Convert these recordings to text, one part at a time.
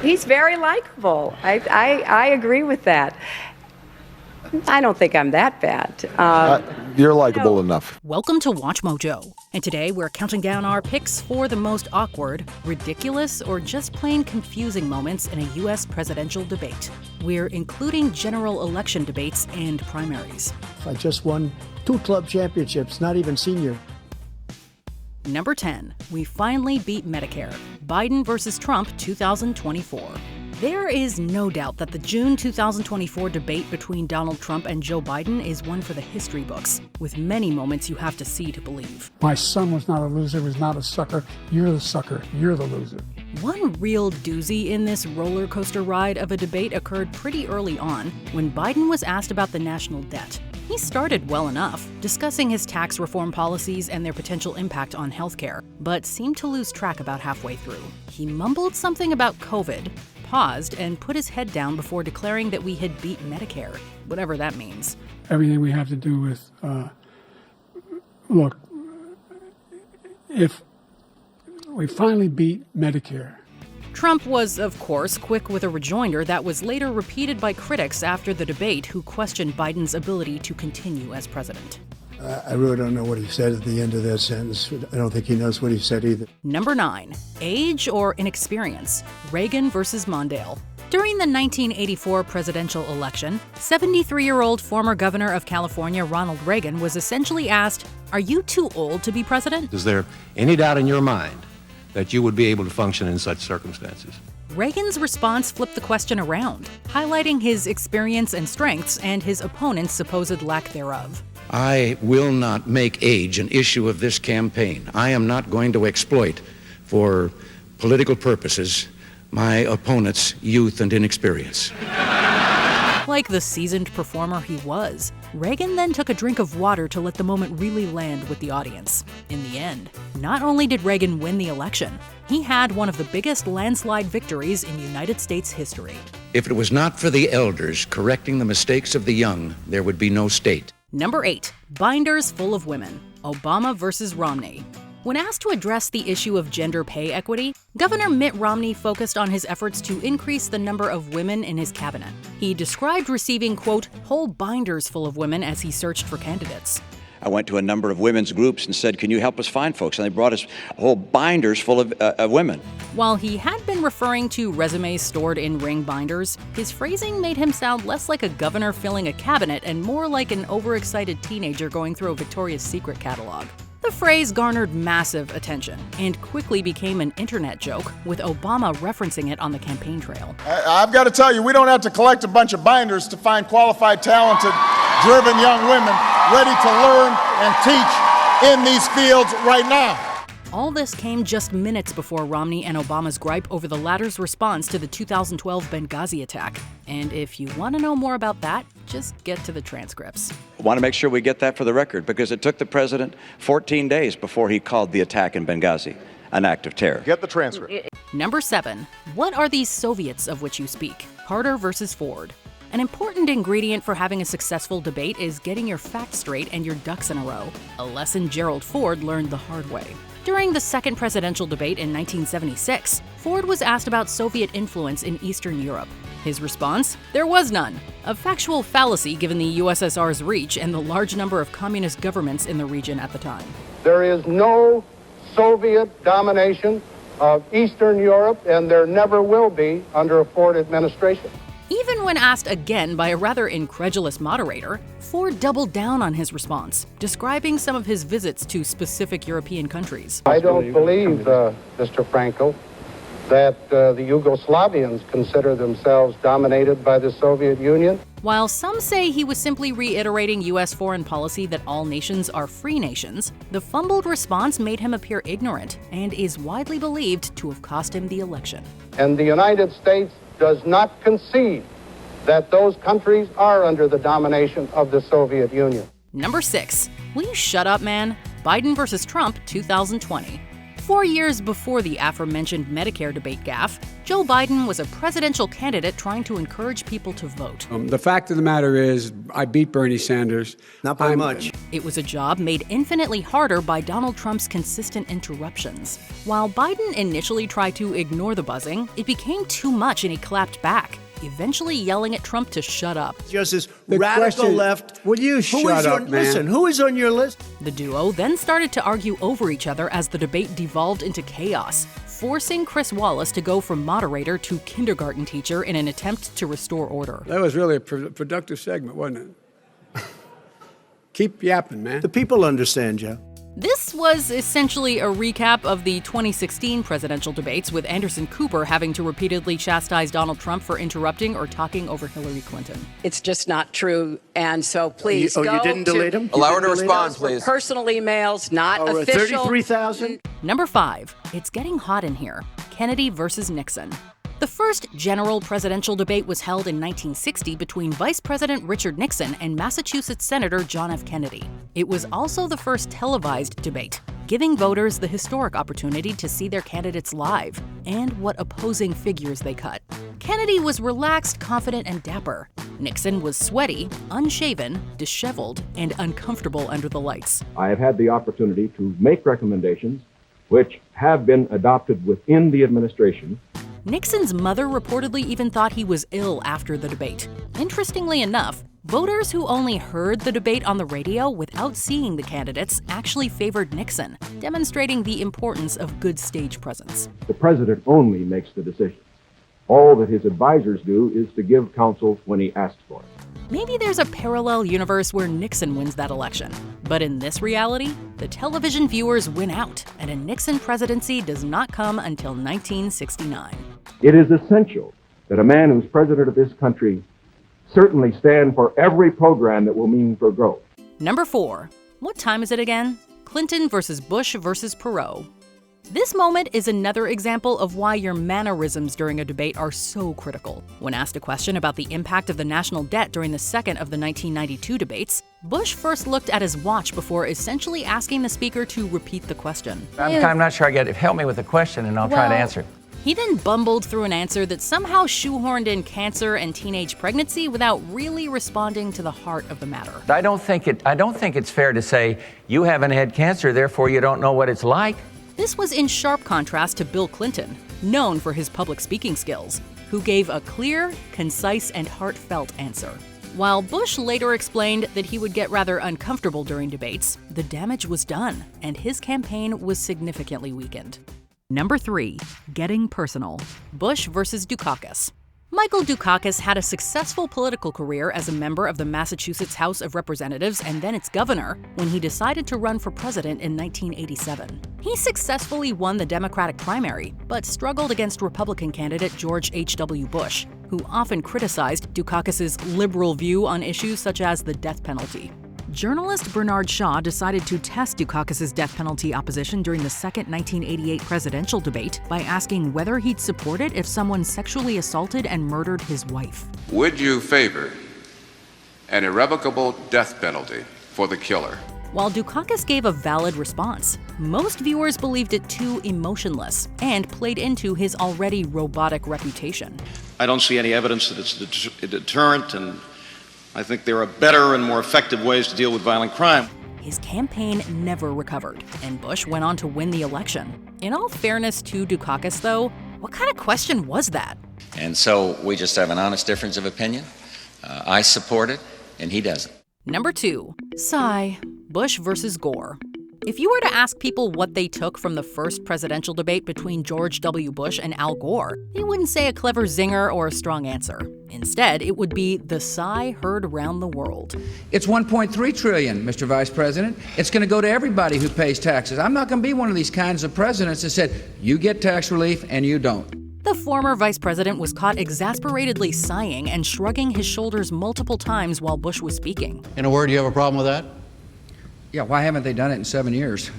He's very likable. I agree with that. I don't think I'm that bad. You're likable enough. Welcome to Watch Mojo. And today we're counting down our picks for the most awkward, ridiculous, or just plain confusing moments in a U.S. presidential debate. We're including general election debates and primaries. I just won 2 club championships, not even senior. Number 10, we finally beat Medicare. Biden versus Trump 2024. There is no doubt that the June 2024 debate between Donald Trump and Joe Biden is one for the history books, with many moments you have to see to believe. My son was not a loser, was not a sucker. You're the sucker, you're the loser. One real doozy in this roller coaster ride of a debate occurred pretty early on when Biden was asked about the national debt. He started well enough, discussing his tax reform policies and their potential impact on healthcare, but seemed to lose track about halfway through. He mumbled something about COVID, paused, and put his head down before declaring that we had beat Medicare, whatever that means. Everything we have to do with, look, if we finally beat Medicare. Trump was, of course, quick with a rejoinder that was later repeated by critics after the debate who questioned Biden's ability to continue as president. I really don't know what he said at the end of that sentence. I don't think he knows what he said either. Number 9, age or inexperience? Reagan versus Mondale. During the 1984 presidential election, 73-year-old former governor of California Ronald Reagan was essentially asked, "Are you too old to be president?" Is there any doubt in your mind that you would be able to function in such circumstances? Reagan's response flipped the question around, highlighting his experience and strengths and his opponent's supposed lack thereof. I will not make age an issue of this campaign. I am not going to exploit, for political purposes, my opponent's youth and inexperience. Like the seasoned performer he was, Reagan then took a drink of water to let the moment really land with the audience. In the end, not only did Reagan win the election, he had one of the biggest landslide victories in United States history. If it was not for the elders correcting the mistakes of the young, there would be no state. Number 8, binders full of women. Obama versus Romney. When asked to address the issue of gender pay equity, Governor Mitt Romney focused on his efforts to increase the number of women in his cabinet. He described receiving, quote, whole binders full of women as he searched for candidates. I went to a number of women's groups and said, "Can you help us find folks?" And they brought us whole binders full of women. While he had been referring to resumes stored in ring binders, his phrasing made him sound less like a governor filling a cabinet and more like an overexcited teenager going through a Victoria's Secret catalog. The phrase garnered massive attention and quickly became an internet joke, with Obama referencing it on the campaign trail. I've got to tell you, we don't have to collect a bunch of binders to find qualified, talented, driven young women ready to learn and teach in these fields right now. All this came just minutes before Romney and Obama's gripe over the latter's response to the 2012 Benghazi attack. And if you want to know more about that, just get to the transcripts. I want to make sure we get that for the record, because it took the president 14 days before he called the attack in Benghazi an act of terror. Get the transcript. Number 7, what are these Soviets of which you speak? Carter versus Ford. An important ingredient for having a successful debate is getting your facts straight and your ducks in a row, a lesson Gerald Ford learned the hard way. During the second presidential debate in 1976, Ford was asked about Soviet influence in Eastern Europe. His response? There was none. A factual fallacy given the USSR's reach and the large number of communist governments in the region at the time. There is no Soviet domination of Eastern Europe, and there never will be under a Ford administration. Even when asked again by a rather incredulous moderator, Ford doubled down on his response, describing some of his visits to specific European countries. I don't believe, Mr. Frankel, that the Yugoslavians consider themselves dominated by the Soviet Union. While some say he was simply reiterating U.S. foreign policy that all nations are free nations, the fumbled response made him appear ignorant and is widely believed to have cost him the election. And the United States does not concede that those countries are under the domination of the Soviet Union. Number 6. Will you shut up, man? Biden versus Trump 2020. 4 years before the aforementioned Medicare debate gaffe, Joe Biden was a presidential candidate trying to encourage people to vote. The fact of the matter is, I beat Bernie Sanders. Not by much. It was a job made infinitely harder by Donald Trump's consistent interruptions. While Biden initially tried to ignore the buzzing, it became too much and he clapped back, eventually yelling at Trump to shut up. Just this radical left. Will you shut up, man? Listen, who is on your list? The duo then started to argue over each other as the debate devolved into chaos, forcing Chris Wallace to go from moderator to kindergarten teacher in an attempt to restore order. That was really a productive segment, wasn't it? Keep yapping, man. The people understand, Joe. This was essentially a recap of the 2016 presidential debates, with Anderson Cooper having to repeatedly chastise Donald Trump for interrupting or talking over Hillary Clinton. It's just not true, and so please go you didn't delete him? Allow her to respond, please. Personal emails, not official. 33,000? Number 5. It's getting hot in here. Kennedy versus Nixon. The first general presidential debate was held in 1960 between Vice President Richard Nixon and Massachusetts Senator John F. Kennedy. It was also the first televised debate, giving voters the historic opportunity to see their candidates live and what opposing figures they cut. Kennedy was relaxed, confident, and dapper. Nixon was sweaty, unshaven, disheveled, and uncomfortable under the lights. I have had the opportunity to make recommendations which have been adopted within the administration. Nixon's mother reportedly even thought he was ill after the debate. Interestingly enough, voters who only heard the debate on the radio without seeing the candidates actually favored Nixon, demonstrating the importance of good stage presence. The president only makes the decisions. All that his advisors do is to give counsel when he asks for it. Maybe there's a parallel universe where Nixon wins that election. But in this reality, the television viewers win out, and a Nixon presidency does not come until 1969. It is essential that a man who's president of this country certainly stand for every program that will mean for growth. Number 4. What time is it again? Clinton versus Bush versus Perot. This moment is another example of why your mannerisms during a debate are so critical. When asked a question about the impact of the national debt during the second of the 1992 debates, Bush first looked at his watch before essentially asking the speaker to repeat the question. I'm not sure I get it. Help me with the question and I'll try to answer it. He then bumbled through an answer that somehow shoehorned in cancer and teenage pregnancy without really responding to the heart of the matter. I don't think it's fair to say you haven't had cancer, therefore you don't know what it's like. This was in sharp contrast to Bill Clinton, known for his public speaking skills, who gave a clear, concise, and heartfelt answer. While Bush later explained that he would get rather uncomfortable during debates, the damage was done, and his campaign was significantly weakened. Number 3. Getting personal. Bush versus Dukakis. Michael Dukakis had a successful political career as a member of the Massachusetts House of Representatives and then its governor when he decided to run for president in 1987. He successfully won the Democratic primary, but struggled against Republican candidate George H.W. Bush, who often criticized Dukakis' liberal view on issues such as the death penalty. Journalist Bernard Shaw decided to test Dukakis' death penalty opposition during the second 1988 presidential debate by asking whether he'd support it if someone sexually assaulted and murdered his wife. Would you favor an irrevocable death penalty for the killer? While Dukakis gave a valid response, most viewers believed it too emotionless and played into his already robotic reputation. I don't see any evidence that it's a deterrent, and I think there are better and more effective ways to deal with violent crime. His campaign never recovered, and Bush went on to win the election. In all fairness to Dukakis, though, what kind of question was that? And so we just have an honest difference of opinion. I support it, and he doesn't. Number 2. Sigh. Bush versus Gore. If you were to ask people what they took from the first presidential debate between George W. Bush and Al Gore, they wouldn't say a clever zinger or a strong answer. Instead, it would be the sigh heard around the world. It's $1.3 trillion, Mr. Vice President. It's going to go to everybody who pays taxes. I'm not going to be one of these kinds of presidents that said, you get tax relief and you don't. The former vice president was caught exasperately sighing and shrugging his shoulders multiple times while Bush was speaking. In a word, do you have a problem with that? Yeah, why haven't they done it in 7 years?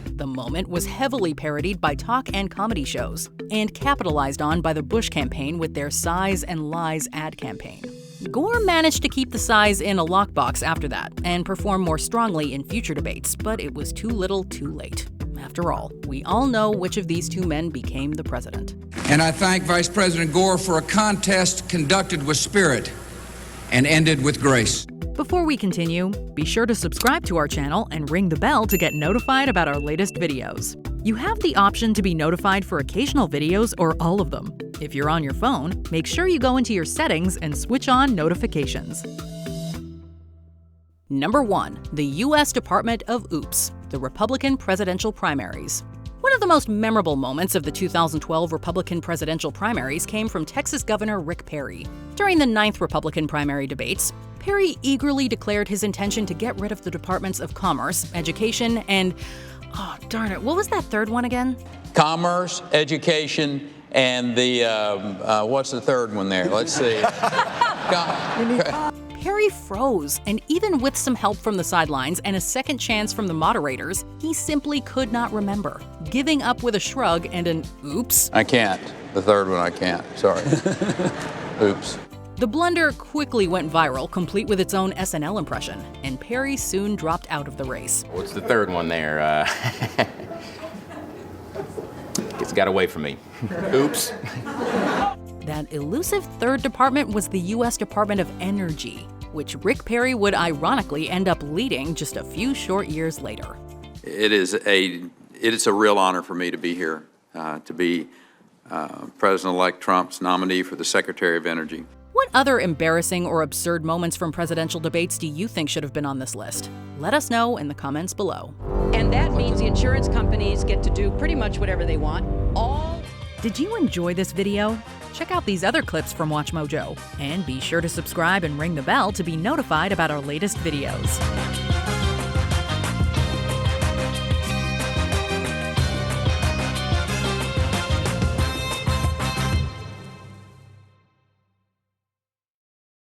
The moment was heavily parodied by talk and comedy shows, and capitalized on by the Bush campaign with their Sighs and Lies ad campaign. Gore managed to keep the sighs in a lockbox after that, and perform more strongly in future debates, but it was too little too late. After all, we all know which of these two men became the president. And I thank Vice President Gore for a contest conducted with spirit and ended with grace. Before we continue, be sure to subscribe to our channel and ring the bell to get notified about our latest videos. You have the option to be notified for occasional videos or all of them. If you're on your phone, make sure you go into your settings and switch on notifications. Number 1. The U.S. Department of Oops, the Republican presidential primaries. One of the most memorable moments of the 2012 Republican presidential primaries came from Texas Governor Rick Perry. During the 9th Republican primary debates, Perry eagerly declared his intention to get rid of the Departments of Commerce, Education, and, oh darn it, what was that third one again? Commerce, Education, and the, what's the third one there? Let's see. Perry froze, and even with some help from the sidelines and a second chance from the moderators, he simply could not remember, giving up with a shrug and an oops. I can't. The third one I can't. Sorry. Oops. The blunder quickly went viral, complete with its own SNL impression, and Perry soon dropped out of the race. What's the third one there? It's got away from me. Oops. That elusive third department was the U.S. Department of Energy, which Rick Perry would ironically end up leading just a few short years later. It is a real honor for me to be here, to be President-elect Trump's nominee for the Secretary of Energy. What other embarrassing or absurd moments from presidential debates do you think should have been on this list? Let us know in the comments below. And that means the insurance companies get to do pretty much whatever they want. Did you enjoy this video? Check out these other clips from WatchMojo, and be sure to subscribe and ring the bell to be notified about our latest videos.